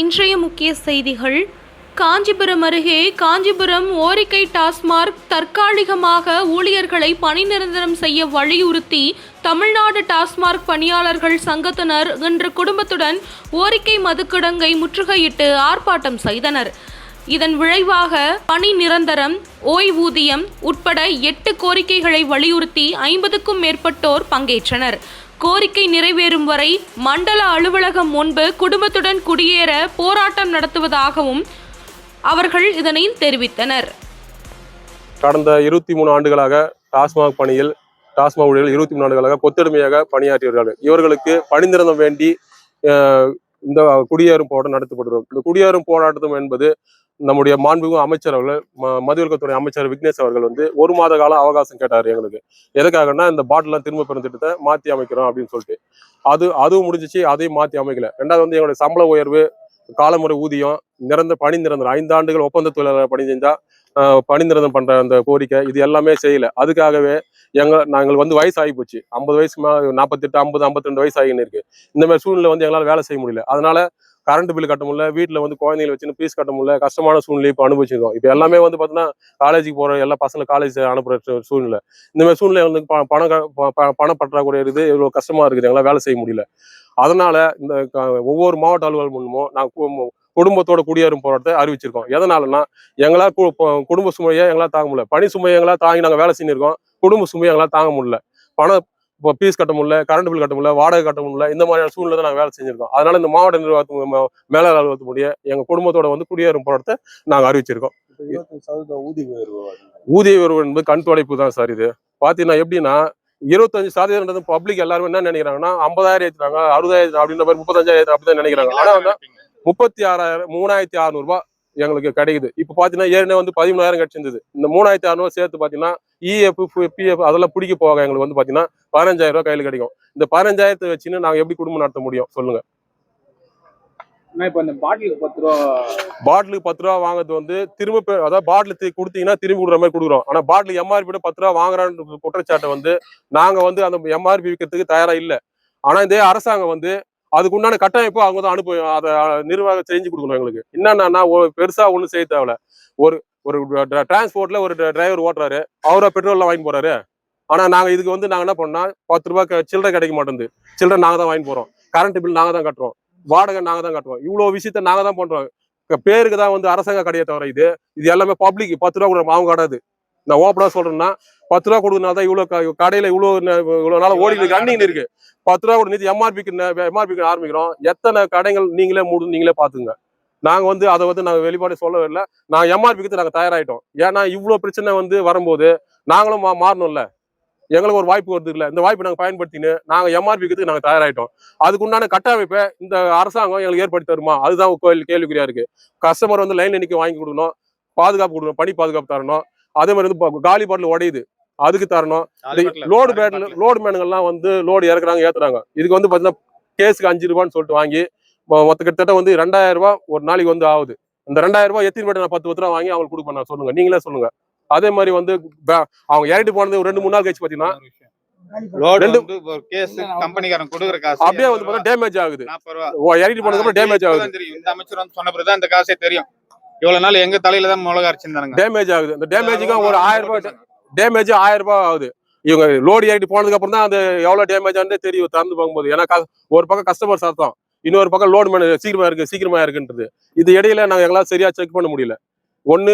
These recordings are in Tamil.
இன்றைய முக்கிய செய்திகள். காஞ்சிபுரம் அருகே காஞ்சிபுரம் ஓரிக்கை டாஸ்மார்க் தற்காலிகமாக ஊழியர்களை பணி நிரந்தரம் செய்ய வலியுறுத்தி தமிழ்நாடு டாஸ்மார்க் பணியாளர்கள் சங்கத்தினர் இன்று குடும்பத்துடன் ஓரிக்கை மதுக்கிடங்கை முற்றுகையிட்டு ஆர்ப்பாட்டம் செய்தனர். இதன் விளைவாக பணி நிரந்தரம், ஓய்வூதியம் உட்பட 8 கோரிக்கைகளை வலியுறுத்தி 50க்கும் மேற்பட்டோர் பங்கேற்றனர். கோரிக்கை நிறைவேறும் வரை மண்டல அலுவலகம் முன்பு குடும்பத்துடன் குடியேற போராட்டம் நடத்துவதாகவும் அவர்கள் இதனை தெரிவித்தனர். கடந்த 23 ஆண்டுகளாக டாஸ்மாக் பணியில் டாஸ்மாக் ஊழியர்கள் 23 ஆண்டுகளாக கொத்தடிமையாக பணியாற்றியவர்கள். இவர்களுக்கு பணி நிரந்தரம் வேண்டி இந்த குடியேறும் போராட்டம் நடத்தப்படுகிறது. இந்த குடியேறும் போராட்டம் என்பது நம்முடைய மாண்புமிகு அமைச்சர் அவர்கள், மதுவிலக்குத்துறை அமைச்சர் விக்னேஷ் அவர்கள் 1 மாத கால அவகாசம் கேட்டார் எங்களுக்கு. எதுக்காகனா இந்த பாட்டிலாம் திரும்ப பெறும் திட்டத்தை மாற்றி அமைக்கிறோம் அப்படின்னு சொல்லிட்டு அதுவும் முடிஞ்சிச்சு. அதையும் மாற்றி அமைக்கல. ரெண்டாவது எங்களுடைய சம்பள உயர்வு, காலமுறை ஊதியம், பணி நிரந்தரம் 5 ஆண்டுகள் ஒப்பந்த தொழிலாளர் பணி செஞ்சா பணி நிரந்தரம் பண்ற அந்த கோரிக்கை இது எல்லாமே செய்யல. அதுக்காகவே நாங்கள் வயசு ஆகி போச்சு. 50 வயசு 48, 50, 52 வயசு ஆகின்னு இருக்கு. இந்த மாதிரி சூழ்நிலை எங்களால் வேலை செய்ய முடியல. அதனால கரண்ட் பில் கட்ட முடியல, வீட்டில் குழந்தைகளை வச்சுன்னு ஃபீஸ் கட்ட முடியல, கஷ்டமான சூழ்நிலை இப்போ அனுபவிச்சிருக்கோம். இப்போ எல்லாமே பார்த்தீங்கன்னா காலேஜுக்கு போகிற எல்லா பசங்களும் காலேஜ் அனுப்புகிற சூழ்நிலை. இந்த மாதிரி சூழ்நிலை பண பற்றாக்குறை இருக்குது. இவ்வளோ கஷ்டமா இருக்குது, எங்களால் வேலை செய்ய முடியல. அதனால இந்த ஒவ்வொரு மாவட்ட அலுவலகம் மூலமும் நாங்கள் குடும்பத்தோட குடியேறும் போராட்டத்தை அறிவிச்சிருக்கோம். எதனாலன்னா எங்களால் குடும்ப சுமையை எங்களால் தாங்க முடியல. பணி சுமையை எங்களால் தாங்கி நாங்கள் வேலை செஞ்சிருக்கோம். குடும்ப சுமையை எங்களால் தாங்க முடியல. பணம் இப்போ ஃபீஸ் கட்ட முடியல, கரண்ட் பில் கட்ட முடியல, வாடகை கட்ட முடியல. இந்த மாதிரியான சூழ்நிலை தான் நாங்கள் வேலை செஞ்சிருக்கோம். அதனால இந்த மாவட்ட நிர்வாகத்துக்கு மேலாளர் அலுவலகத்துடைய எங்கள் குடும்பத்தோட குடியேறும் போராட்டத்தை நாங்கள் அறிவிச்சிருக்கோம். ஊதிய உயர்வு என்பது கண் துடைப்பு தான் சார். இது பார்த்தீங்கன்னா எப்படின்னா 25% பப்ளிக் எல்லாருமே என்ன நினைக்கிறாங்கன்னா 50,000 ஏற்றுறாங்க, 60,000 அப்படின்ற மாதிரி 35,000 அப்படிதான் நினைக்கிறாங்க. ஆனா 36,000 3,600 ரூபாய் எங்களுக்கு கிடைக்குது. இப்ப பாத்தீங்கன்னா ஏற்கனவே 13,000 கிடைச்சிருந்தது. இந்த 3,600 சேர்த்து பாத்தீங்கன்னா இஎஃப், பிஎஃப் அதெல்லாம் பிடிக்க போக எங்களுக்கு பாத்தீங்கன்னா 15,000 ரூபாய் கையில கிடைக்கும். இந்த 15,000 வச்சுன்னு நாங்க எப்படி குடும்பம் நடத்த முடியும் சொல்லுங்க? இப்ப இந்த பாட்டிலுக்கு 10 ரூபா வாங்குறது திரும்ப அதாவது பாட்டில் கொடுத்தீங்கன்னா திரும்பி கொடுக்குற மாதிரி கொடுக்குறோம். ஆனா பாட்டில் எம்ஆர்பி 10 ரூபா வாங்குறான்னு குற்றச்சாட்டை நாங்க அந்த எம்ஆர்பி விற்கிறதுக்கு தயாரா இல்ல. ஆனா இந்த அரசாங்கம் அதுக்கு உண்டான கட்டமைப்பு அவங்க தான் அதை நிர்வாகம் செஞ்சு கொடுக்கணும். எங்களுக்கு என்னன்னா பெருசா ஒண்ணும் செய்ய தேவையில்ல. ஒரு டிரான்ஸ்போர்ட்ல ஒரு டிரைவர் ஓட்டுறாரு, அவரா பெட்ரோல்லாம் வாங்கி போறாரு. ஆனா நாங்க இதுக்கு நாங்க என்ன பண்ணா 10 ரூபாய் சில்லறை கிடைக்க மாட்டேங்குது. சில்லறை நாங்க தான் வாங்கி போறோம். கரண்ட் பில் நாங்க தான் கட்டுறோம், வாடகை நாங்க தான் கட்டுறோம். இவ்வளவு விஷயத்த நாங்க தான் பண்றோம். பேருக்கு தான் அரசாங்க கடையை தவிர இது எல்லாமே பப்ளிக் 10 ரூபா கொடுக்குறோம். அவங்க கிடையாது. நான் ஓப்பனா சொல்றேன்னா 10 ரூபா கொடுக்கறதுனால இவ்வளவு கடையில இவ்வளவு நாள் ஓடி ரன்னிங் இருக்கு. 10 ரூபா கூட நீதி எம்ஆர்பிக்கு ஆரம்பிக்கிறோம். எத்தனை கடைகள் நீங்களே நீங்களே பாத்துங்க. நாங்க அதை நாங்க வெளிப்பாடு சொல்லவே இல்லை. நாங்க எம்ஆர்பிக்கு நாங்க தயாராயிட்டோம். ஏன்னா இவ்வளவு பிரச்சனை வரும்போது நாங்களும் மாறணும்ல. எங்களுக்கு ஒரு வாய்ப்பு வருது இல்ல, இந்த வாய்ப்பை நாங்க பயன்படுத்தின்னு நாங்க எம்ஆர்பிக்கு நாங்க தயாராயிட்டோம். அதுக்குண்டான கட்டமைப்பை இந்த அரசாங்கம் எங்களுக்கு ஏற்படுத்தி தருமா? அதுதான் கேள்விக்குறியா இருக்கு. கஸ்டமர் லைன்ல நிக்க வாங்கி கொடுக்கணும், பாதுகாப்பு கொடுக்கணும், பணி பாதுகாப்பு தரணும். அதே மாதிரி காலி பாட்டில் உடையுது, அதுக்கு தரணும். லோடு மேனுங்கெல்லாம் லோடு இறக்குறாங்க, ஏத்துறாங்க. இதுக்கு பாத்தீங்கன்னா கேஸுக்கு 5 ரூபான்னு சொல்லிட்டு வாங்கி மொத்த கிட்டத்தட்ட 2,000 ரூபாய் ஒரு நாளைக்கு ஆகுது. இந்த 2,000 ரூபாய் எத்தனை பேர் 10 ரூபா வாங்கி அவங்களுக்கு கொடுக்க சொல்லுங்க, நீங்களே சொல்லுங்க. அதே மாதிரி அவங்க இறக்கிட்டு போனது ஒரு 2-3 நாள் கழிச்சு பாத்தீங்கன்னா அப்படியே டேமேஜ் ஆகுது. இறக்கிட்டு போனதுக்கு அப்புறம் டேமேஜ் ஆகுது. இந்த அமைச்சர் சொன்ன பிறகு இந்த காசே தெரியும். இவ்வளவு நாள் எங்க தலையில தான் மிளகா அரைச்சிருந்தாங்க. டேமேஜ் ஆகுது. இந்த டேமேஜுக்கு ஒரு 1000 ரூபாய் டேமேஜ் 1000 ரூபாய் ஆகுது. இவங்க லோடு ஏறிட்டு போனதுக்கு அப்புறம் தான் அது எவ்வளவு டேமேஜ் ஆனதே தெரியும் திறந்து பார்க்கும்போது. ஏன்னா ஒரு பக்கம் கஸ்டமர் சாத்தம், இன்னொரு பக்கம் லோடு மேன் சீக்கிரமா இருக்குன்றது. இது இடையில நாங்க எங்களால் சரியா செக் பண்ண முடியல. ஒண்ணு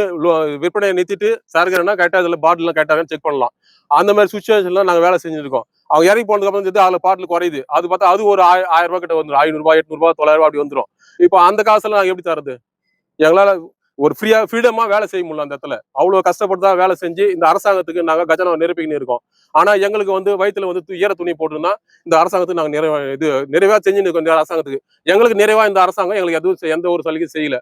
விற்பனையை நிறுத்திட்டு சரக்குன்னா கரெக்டா இதுல பாட்டில் கரெக்டாக செக் பண்ணலாம். அந்த மாதிரி சுச்சுவேஷன்ல நாங்க வேலை செஞ்சிருக்கோம். அவங்க இறங்கி போனதுக்கு அப்புறம் அதுல பாட்டில் குறையுது. அது பார்த்தா அது ஒரு 1000 ரூபாய் கிட்ட வந்துடும். 500 ரூபாய், 800 ரூபாய், 900 ரூபாய் அப்படி வந்துடும். இப்போ அந்த காசுல நாங்க எப்படி தரது? எங்களால ஒரு ஃப்ரீடமா வேலை செய்ய முடியல. அந்த இடத்துல அவ்வளவு கஷ்டப்பட்டு தான் வேலை செஞ்சு இந்த அரசாங்கத்துக்கு நாங்க கஜனா நிரப்பிக்கின்னு இருக்கோம். ஆனா எங்களுக்கு வயிற்றுல ஈர துணி போட்டுருந்தா இந்த அரசாங்கத்துக்கு நாங்க நிறைவா செஞ்சுன்னு இருக்கோம். இந்த அரசாங்கத்துக்கு எங்களுக்கு நிறைவா இந்த அரசாங்கம் எங்களுக்கு எதுவும் எந்த ஒரு சலுகையும் செய்யல.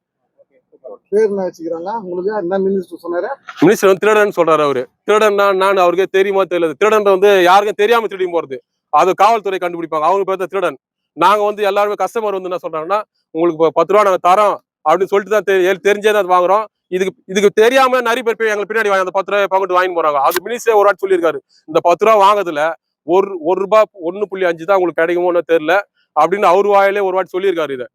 மினிஸ்டர் திருடன் சொல்றாரு. அவரு திருடன் நான் அவருக்கே தெரியுமா தெரியல. திருடன் யாருக்கும் தெரியாம திருடி போறது, அது காவல்துறை கண்டுபிடிப்பாங்க. அவங்க பேர் திருடன். நாங்க எல்லாருமே கஸ்டமர் என்ன சொல்றாங்கன்னா உங்களுக்கு 10 ரூபா நாங்க தரோம் அப்படின்னு சொல்லிட்டு தான் தெரிஞ்சே தான் வாங்குறோம். இதுக்கு தெரியாம நிறைய பேர் எங்களுக்கு பின்னாடி அந்த 10 ரூபாய் பங்கிட்டு வாங்கி போறாங்க. அது மினிஸ்டரே ஒரு வாட்டி சொல்லியிருக்காரு, இந்த 10 ரூபா வாங்குறதுல ஒரு ரூபாய் 1.5 தான் உங்களுக்கு கிடைக்குமோன்னு தெரியல அப்படின்னு அவரு வாயிலே ஒரு வாட்டி சொல்லியிருக்காரு. இதை